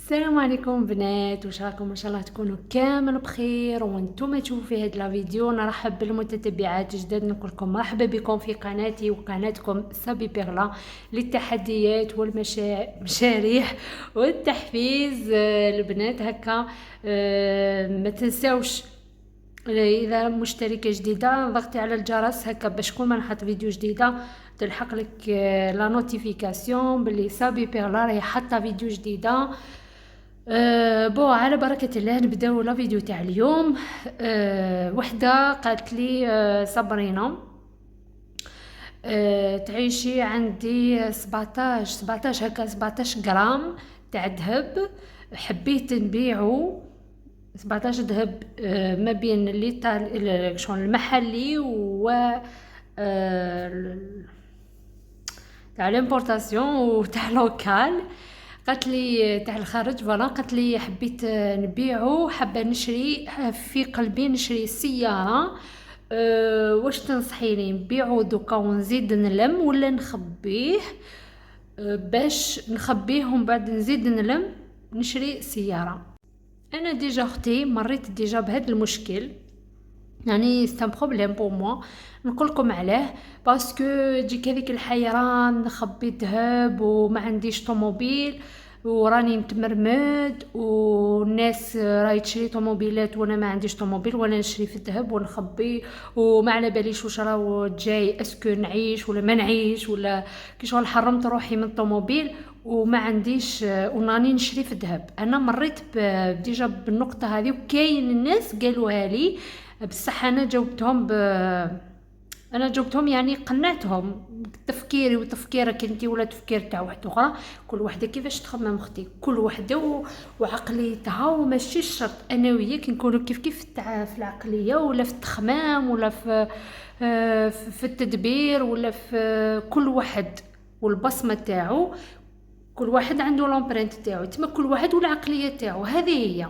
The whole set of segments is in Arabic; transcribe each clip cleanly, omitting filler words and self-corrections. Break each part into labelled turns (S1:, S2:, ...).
S1: السلام عليكم بنات، واش راكم؟ ان شاء الله تكونوا كامل بخير وانتم تشوفوا في هذا الفيديو. نرحب بالمتتبعات جدد، نقول لكم مرحبا بكم في قناتي وقناتكم صبي بيغلا للتحديات والمشاريع والتحفيز. البنات هكا، ما تنساوش اذا مشتركه جديده ضغطي على الجرس هكا باش كل ما نحط فيديو جديده تلحق لك لا نوتيفيكاسيون باللي صابي بيغلا راهي حاطه فيديو جديده. بو على بركة الله نبداو لا فيديو تاع اليوم. وحده قالت لي صابرينا، تعيشي عندي 17 هكا 17 غرام تاع ذهب، حبيت نبيعو 17 ذهب ما بين شلون المحلي و تاع ليمبورطاسيون وتاع لوكال. قالت لي تاع الخارج فوالا، قالت لي حبيت نبيعو، حابه نشري في قلبي نشري سياره. واش تنصحيني نبيعو دوكا ونزيد نلم ولا نخبيه؟ باش نخبيه ومن بعد نزيد نلم نشري سياره. انا ديجا اختي مريت ديجا بهذا المشكل، يعني سي ان بروبليم بور موا. نقول لكم علاه، باسكو تجيك هذيك الحيران نخبي الذهب وما عنديش طوموبيل وراني متمرمد، والناس راهي تشري طوموبيلات وانا ما عنديش طوموبيل، وانا نشري في الذهب ونخبي وما على باليش واش راه جاي، اسكو نعيش ولا ما نعيش، ولا كي شغل حرمت روحي من الطوموبيل وما عنديش وناني نشري في الذهب. انا مريت ديجا بالنقطه هذه، وكاين الناس قالوها لي بصح انا جاوبتهم يعني قنعتهم تفكيري وتفكيرك انتي ولا تفكير تاع واحده اخرى. كل وحده كيفاش تخمم اختي، كل وحده وعقليتها، وماشي الشرط انا وياك نكونوا كيف في العقليه ولا في التخمام ولا في التدبير ولا في كل واحد والبصمه تاعو. كل واحد عنده لومبرينت تاعو، تما كل واحد والعقليه تاعو. هذه هي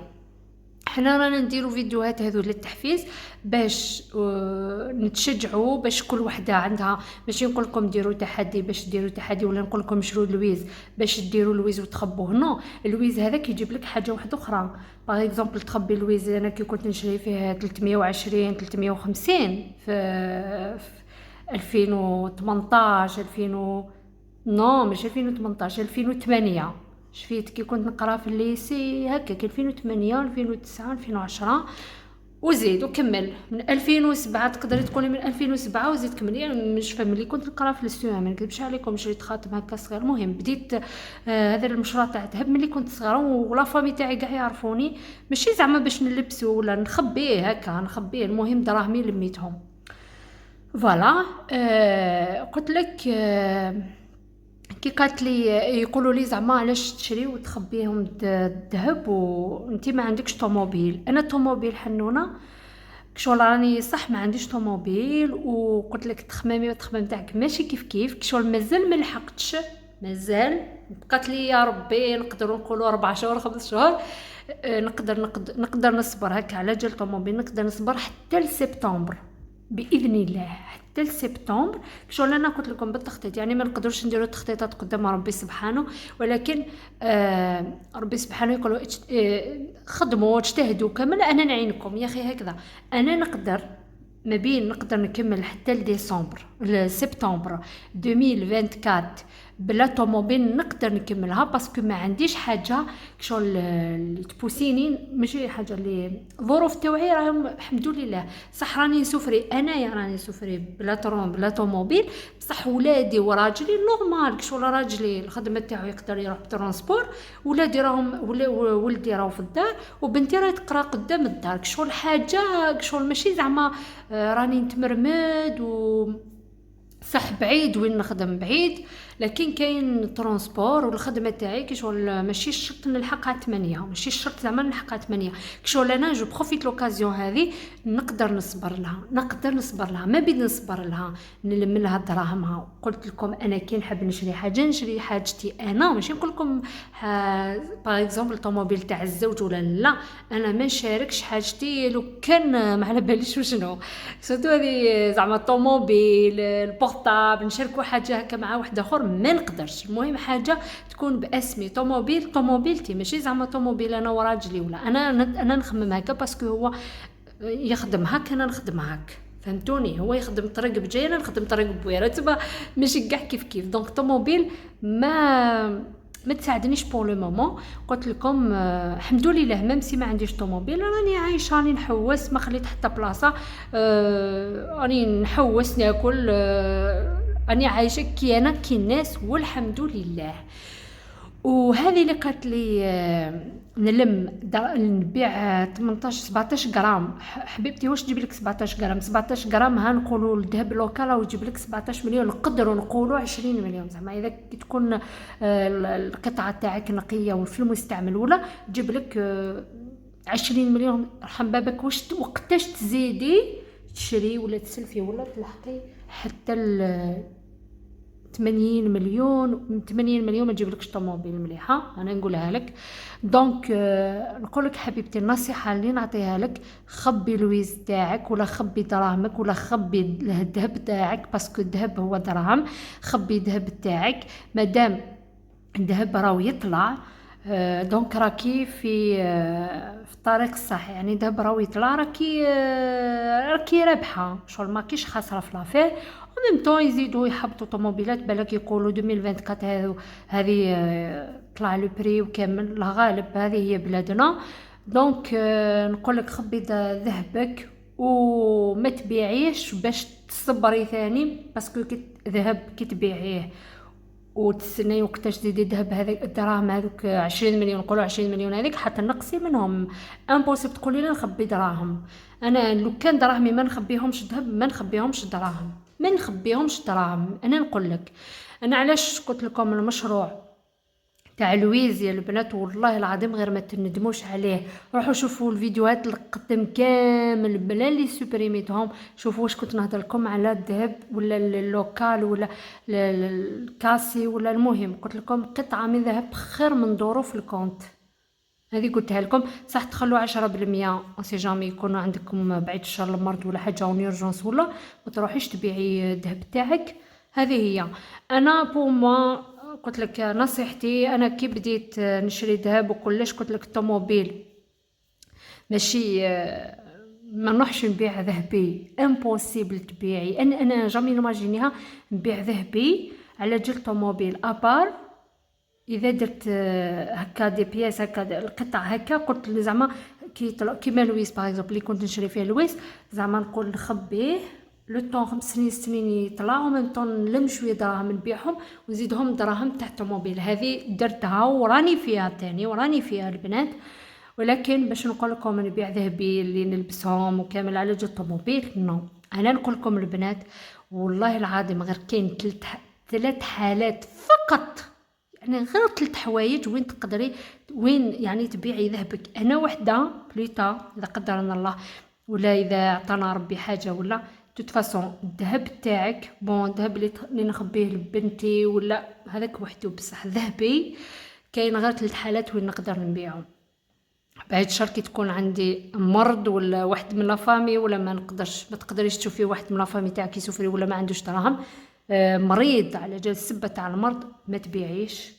S1: حنا رانا نديرو فيديوهات هذو للتحفيز باش نتشجعوا، باش كل وحده عندها، ماشي نقول لكم ديروا تحدي باش ديروا تحدي ولا نقول لكم شرو لويز باش ديروا لويز وتخبوه. نو، اللويز هذاك يجيب لك حاجه واحده اخرى. باغ اكزومبل تخبي لويز، انا كي كنت نشري فيه 320 350 في 2018 نو ماشي 2018 2008 شفيت كي كنت نقرا في الليسي هكاك 2008 2009 2010 وزيد وكمل من 2007. تقدري تقولي من 2007 وزيد كمل، يعني مش فاهم اللي كنت نقرا في الاستوام. ما نكذبش عليكم، شريت خاتم هكا صغير. المهم بديت هذا المشروع تاع الذهب ملي كنت صغيره، ولا فامي تاعي كاع يعرفوني، ماشي زعما باش نلبسه ولا نخبيه هكا نخبيه، المهم دراهمي لميتهم فوالا. قلت لك كي قالت لي يقولوا لي زعما علاش تشري وتخبيهم الذهب وانتي ما عندكش طوموبيل. انا طوموبيل حنونه كشغل راني صح ما عنديش طوموبيل، وقلت لك تخمامي والتخمام تاعك ماشي كيف كشغل مازال ما لحقتش، مازال بقات لي يا ربي نقدروا نقولوا 4 شهور 5 شهور. نقدر نصبر هكا على جال طوموبيل، نقدر نصبر حتى لسبتمبر باذن الله، حتى لسبتمبر. شغل انا قلت لكم بالتخطيط، يعني ما نقدرش نديروا تخطيطات قدام ربي سبحانه، ولكن ربي سبحانه يقولوا خدموا واجتهدوا كامل، انا نعينكم يا اخي هكذا. انا نقدر ما بين نقدر نكمل حتى لديسمبر لسبتمبر 2024 بلا طوموبيل، نقدر نكملها باسكو ما عنديش حاجه شغل اللي تبوسيني، ماشي حاجه اللي ظروف تاوعي راهم الحمد لله. صح راني نسوفري، انايا راني نسوفري بلا طوموبيل، بصح ولادي وراجلي نورمال شغل راجلي الخدمه تاعو يقدر يروح بالترونسبور، ولادي راهم ولدي راهو في الدار، وبنتي راهي تقرا قدام الدار شغل حاجه شغل ماشي زعما راني نتمرمد صح بعيد وين نخدم بعيد، لكن كاين ترونسبور والخدمه تاعي كي شغل ماشي الشرط نلحقها 8، ماشي الشرط زعما نلحقها 8 كشغل. انا جو بروفيت لوكازيون هذه، نقدر نصبر لها ما بين نصبر لها نلم لها دراهمها. قلت لكم انا كي نحب نشري حاجه نشري حاجتي انا، ماشي نقول لكم باغ اكزومبل طوموبيل تاع الزوج ولا لا، انا ما نشاركش حاجتي لو كان ما على باليش وشنو سورتو هذه زعما الطوموبيل البورطابل نشاركوا حاجه هكا مع واحد اخر ما نقدرش. المهم حاجه تكون باسمي، طوموبيلتي ماشي زعما طوموبيل انا وراجلي ولا انا نخمم هكا باسكو هو يخدم هاك انا نخدم هاك، فهمتوني؟ هو يخدم طريق بجاي انا نخدم طريق بويره، تبا ماشي كاع كيف دونك طوموبيل ما تساعدنيش بور لو مومون. قلت لكم الحمد لله ميم سي ما عنديش طوموبيل راني عايشه، راني نحوس، ما خليت حتى بلاصه، راني نحوس ناكل، راني عايشه كي انا كي الناس والحمد لله. وهذه اللي قالت لي نبيع 18 17 غرام. حبيبتي واش تجيب لك 17 غرام؟ 17 غرام ها نقولوا الذهب لوكال ويجيب لك 17 مليون، نقدروا نقولوا 20 مليون زعما اذا تكون القطعه تاعك نقيه وفي المستعمل ولا تجيب لك 20 مليون. رحم بابك واش وقتاش تزيدي تشري ولا تسلفي ولا تلحقي حتى 80 مليون ما تجيبلكش طوموبيل مليحه، انا نقولها لك. دونك نقول لك حبيبتي النصيحه اللي نعطيها لك، خبي الويز تاعك ولا خبي دراهمك ولا خبي الذهب تاعك، باسكو الذهب هو دراهم. خبي الذهب تاعك مادام الذهب راهو يطلع، دونك راكي في الطريق الصح، يعني دابا راهو يطلع راكي رابحه، شغل ماكيش خاسره في لافير. وميم طون يزيدوا يحبطوا طوموبيلات، بالك يقولوا 2024 هذه طلع لو بري وكامل، لا غالب هذه هي بلادنا. دونك نقول لك خبي ذهبك وما تبيعيش باش تصبري ثاني، باسكو ذهب كي تبيعيه وتستناي وقتاش تزيدي ذهب هذاك الدراهم هذوك 20 مليون، نقولوا 20 مليون هذيك حتى نقصي منهم. امبوسيبل تقولي لي نخبي دراهم، انا لو كان دراهمي ما نخبيهمش ذهب ما نخبيهمش دراهم، ما نخبيهمش دراهم. انا نقول لك انا علاش قلت لكم المشروع تاع لويز يا البنات والله العظيم غير ما تندموش عليه. روحوا شوفوا الفيديوهات اللي قدم كامل بلا اللي سوبريميتهم، شوفوا واش كنت نهضر لكم على الذهب ولا اللوكال ولا الكاسي ولا المهم قلت لكم قطعه من ذهب خير من دورو في الكونت. هذه قلتها لكم صح، تخلوا 10% سي جامي يكون عندكم بعيد الشر المرض ولا حاجه اونيرجونس ولا ما تروحيش تبيعي الذهب تاعك. هذه هي انا بو موا قلت لك نصيحتي. انا كي بديت نشري ذهب وكلش قلت لك الطوموبيل ماشي ما نروحش نبيع ذهبي، امبوسيبل تبيعي. انا جامي نماجينيها نبيع ذهبي على جل طوموبيل ابار. اذا درت هكا دي بياس هكا القطع هكا قلت زعما كيما لويس باغ اكزومبل اللي كنت نشري فيه لويس، زعما نقول نخبيه لو طون 5 سنين يطلعوا من طون نلم شويه دراهم نبيعهم ونزيدهم دراهم تاع الطوموبيل. هذه درتها وراني فيها تاني وراني فيها البنات. ولكن باش نقول لكم نبيع ذهبي اللي نلبسهم وكامل على جال الطوموبيل نو. انا نقول لكم البنات والله العظيم غير كاين 3 حالات فقط، يعني غير 3 حوايج وين تقدري وين يعني تبيعي ذهبك. انا وحده بليتا اذا قدرنا الله ولا اذا اعطانا ربي حاجه ولا توت فاصون الذهب تاعك بون الذهب اللي نخبيه لبنتي ولا هذاك وحده بصح ذهبي كاين غير 3 حالات وين نقدر نبيعهم. بعد شهر كي تكون عندي مرض ولا واحد من لافامي ولا ما تقدريش تشوفي واحد من لافامي تاعك يسوفري ولا ما عندوش دراهم، مريض على جال السبه تاع المرض ما تبيعيش.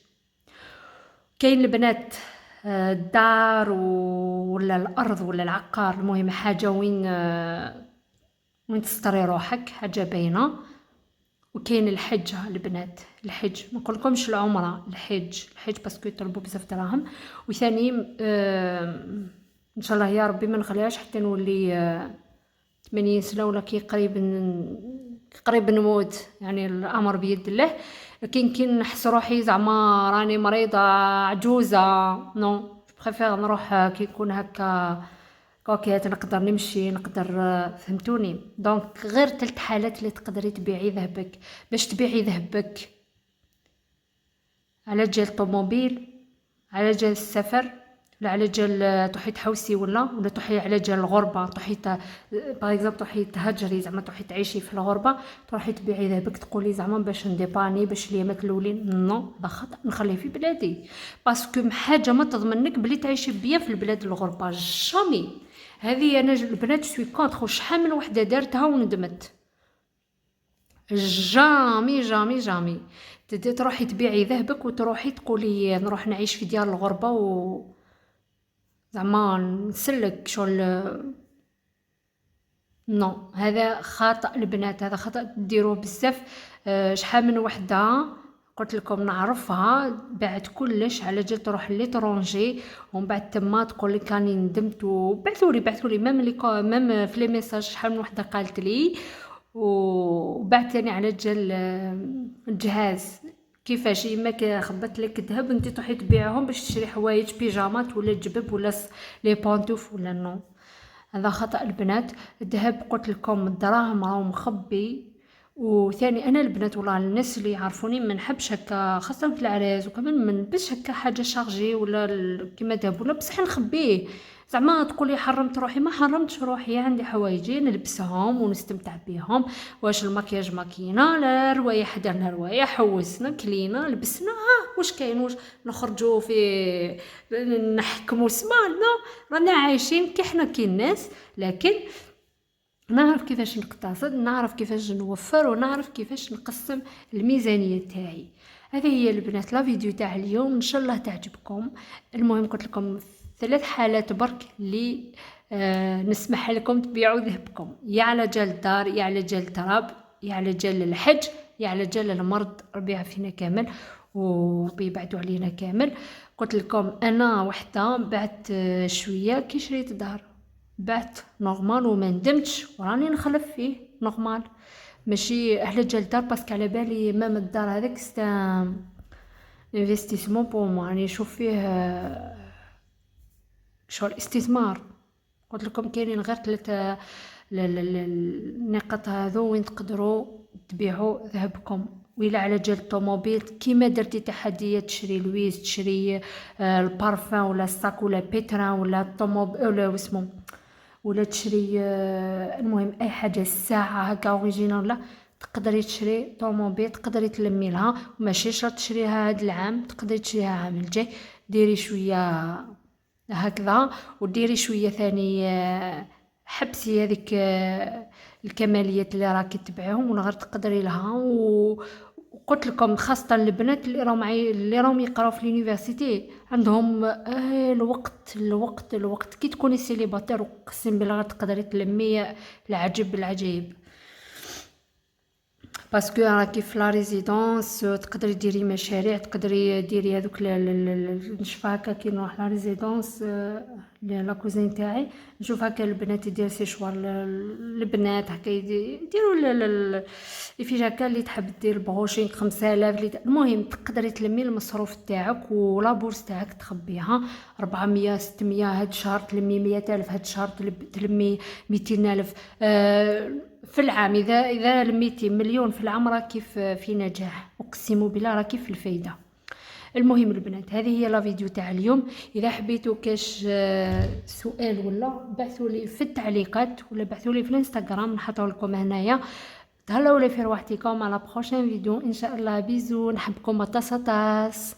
S1: كاين البنات الدار ولا الارض ولا العقار، المهم حاجه وين تستري روحك حاجه باينه. وكاين الحج البنات، الحج ما نقولكمش العمره، الحج باسكو يطلبوا بزاف دراهم. وثاني ان شاء الله يا ربي ما نخليهاش حتى نولي 80 سنه ولا كي قريب نموت، يعني الامر بيد الله. لكن كي نحس روحي زعما راني مريضه عجوزه نو بريفير نروح كي يكون هكا كوكيات نقدر نمشي نقدر، فهمتوني؟ دونك غير 3 حالات اللي تقدري تبيعي ذهبك. باش تبيعي ذهبك على جال طوموبيل، على جال السفر، ولا على جال تروحي تحوسي ولا تروحي على جال الغربه، تروحي باغ اكزومبل تروحي تهجري زعما تروحي تعيشي في الغربه تروحي تبيعي ذهبك تقولي زعما باش نديباني باش اليامات الاولين نو هذا خطا نخليه في بلادي. باسكو حاجه ما تضمنك بلي تعيشي بيا في البلاد الغربه جامي. هذه انا البنات سوي كونتر. شحال من وحده دارتها وندمت. جامي جامي جامي تروحي تبيعي ذهبك وتروحي تقولي نروح نعيش في ديار الغربة و زعما نسلك شغل. نو هذا خطأ البنات، هذا خطأ ديروه بزاف. شحال من وحده قلت لكم نعرفها باعت كلش على جال تروح ليترونجي، ومن بعد تما تقول لك راني ندمت، وبعثوا لي ميم في لي ميساج شحال من وحده قالت لي، وبعثني على جال الجهاز كيفاش يما خبط لك الذهب انت تروحي تبيعهم باش تشري حوايج بيجامات ولا جبب ولا لي بونطوف ولا نو. هذا خطأ البنات. الذهب قلت لكم الدراهم راهو مخبي. وثاني انا البنات والله الناس اللي يعرفوني ما نحبش هكا خاصه في العراس، وكمان ما نلبسش هكا حاجه شارجي ولا كيما ذهب ولا بصح نخبيه. زعما تقولي حرمت روحي، ما حرمتش روحي، عندي حوايجي نلبسهم ونستمتع بيهم. واش المكياج ماكينا لا روايه، حضرنا روايه حوسنا كلينا لبسنا، واش كاين واش نخرجوا في نحكموا سما؟ لا، رانا عايشين كي حنا كي الناس، لكن نعرف كيفاش نقتصد، نعرف كيفاش نوفر، ونعرف كيفاش نقسم الميزانيه تاعي. هذه هي البنات لا فيديو تاع اليوم، ان شاء الله تعجبكم. المهم قلت لكم 3 حالات برك اللي نسمح لكم تبيعوا ذهبكم، يا على جال الدار، يا على جال التراب، يا على جال الحج، يا على جال المرض، ربي يعافينا كامل وربي يبعدوا علينا كامل. قلت لكم انا وحده بعت شويه كي شريت دار، بعت نورمال وما ندمتش وراني نخلف فيه نورمال، ماشي على جال الدار باسكو على بالي مام الدار هذاك ستا انفستيسمون بور مو، راني نشوف فيه شغل استثمار. قلت لكم كاينين غير 3 النقط هذو وين تقدروا تبيعوا ذهبكم. ويلا على جال الطوموبيل كيما درتي تحديات تشري لويز، تشري البارفان ولا الساك ولا بيتران ولا الطوموبيل ولا واسمو، ولا تشري المهم اي حاجه الساعه هكا اوريجينال، ولا تقدري تشري طوموبيل تقدري تلمي لها، ماشي شرط تشريها هاد العام، تقدري تشريها العام الجاي. ديري شويه هكذا وديري شويه ثاني حبسي هذيك الكماليات اللي راكي تبعهم ولا غير تقدري لها. وقلت لكم خاصه البنات اللي راهم يقراو في اليونيفرسيتي عندهم الوقت كي تكوني سيليباتير وقسم بالله تقدري تلمي العجب العجيب، باسكو راكي في لا ريزيدونس تقدري ديري مشاريع، تقدري ديري هذوك نشوف هكا كي نروح لا ريزيدونس لا كوزين تاعي نشوف هكا البنات يدير سيشوار، البنات هكا يديروا لي فيش هكا اللي تحب دير بروشين 5000 المهم تقدري تلمي المصروف تاعك ولا بورس تاعك تخبيها 400 600 هاد الشهر تلمي 100000 هاد الشهر تلمي 200000 في العام. اذا لميتي مليون في العام راكي في نجاح، اقسم بالله راكي في الفايده. المهم البنات هذه هي لا فيديو تاع اليوم. اذا حبيتوا كاش سؤال ولا بعثوا لي في التعليقات ولا بعثوا لي في الانستغرام نحطوا لكم هنايا. تهلاو لي في رواحتكم على بروشين فيديو ان شاء الله. بيزو، نحبكم. طاس